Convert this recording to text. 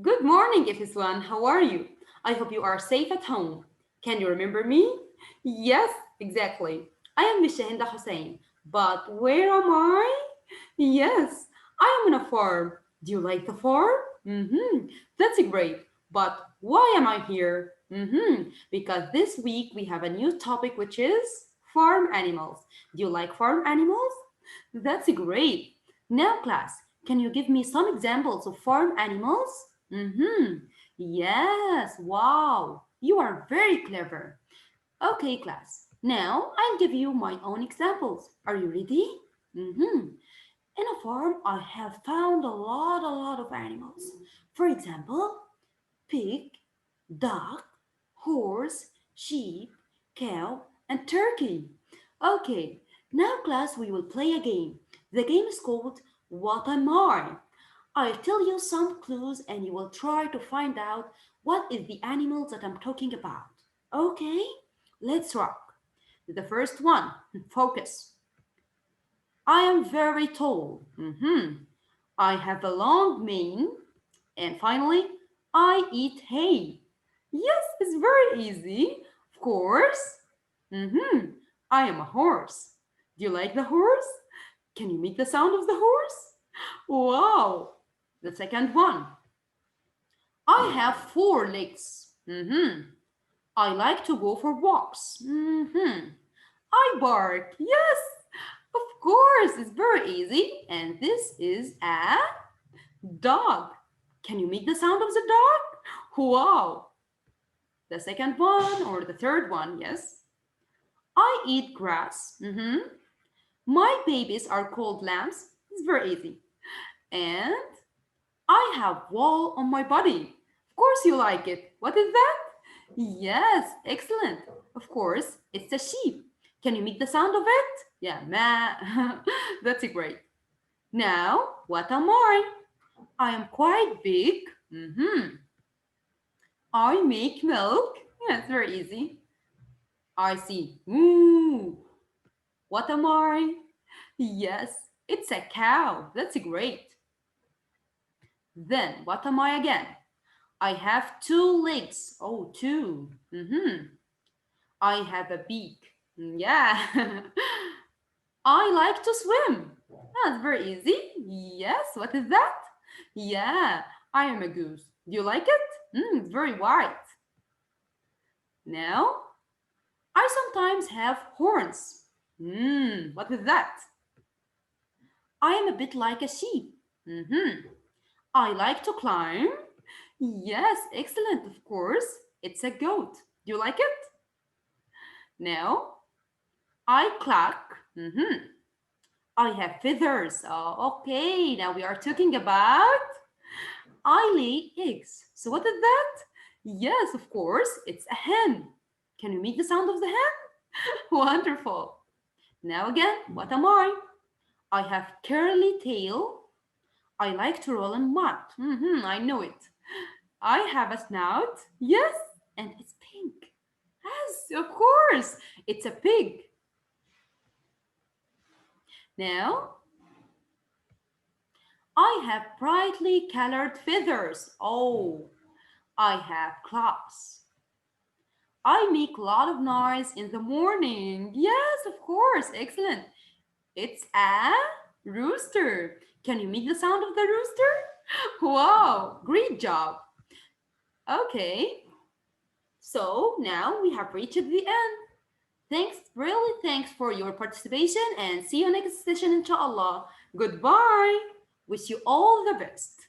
Good morning, FS1. How are you? I hope you are safe at home. Can you remember me? Yes, exactly. I am Miss Shahinda Hussein. But where am I? Yes, I am on a farm. Do you like the farm? That's great. But why am I here? Because this week we have a new topic which is farm animals. Do you like farm animals? That's great. Now, class, can you give me some examples of farm animals? Yes, wow. You are very clever. Okay, class. Now I'll give you my own examples. Are you ready? In a farm, I have found a lot of animals. For example, pig, duck, horse, sheep, cow, and turkey. Okay, now class, we will play a game. The game is called What Am I? I'll tell you some clues and you will try to find out what is the animal that I'm talking about. Okay, let's rock. The first one, focus. I am very tall. I have a long mane. And finally, I eat hay. Yes, it's very easy. Of course. Mm-hmm. I am a horse. Do you like the horse? Can you make the sound of the horse? Wow. The second one. I have four legs. I like to go for walks. I bark. Yes, of course. It's very easy. And this is a dog. Can you make the sound of the dog? Wow. The second one or the third one, yes. I eat grass. My babies are called lambs. It's very easy. And I have wool on my body. Of course you like it. What is that? Yes, excellent. Of course, it's a sheep. Can you make the sound of it? Yeah, ma. That's great. Now, what am I? I am quite big. I make milk. Yeah, it's very easy. I see. Ooh, what am I? Yes, it's a cow. That's great. Then, what am I again? I have two legs. Oh, two. I have a beak. Yeah. I like to swim. That's very easy. Yes, what is that? Yeah, I am a goose. Do you like it? It's very white. Now, I sometimes have horns. What is that? I am a bit like a sheep. I like to climb. Yes, excellent, of course. It's a goat. Do you like it? Now, I cluck. I have feathers. Oh, okay, now we are talking about I lay eggs. So what is that? Yes, of course, it's a hen. Can you make the sound of the hen? Wonderful. Now again, what am I? I have curly tail. I like to roll in mud. I know it. I have a snout. Yes, and it's pink. Yes, of course. It's a pig. Now, I have brightly colored feathers. Oh, I have claws. I make a lot of noise in the morning. Yes, of course. Excellent. It's a rooster. Can you make the sound of the rooster? Wow, great job. Okay, so now we have reached the end. Thanks, really thanks for your participation and see you next session inshallah. Goodbye. Wish you all the best.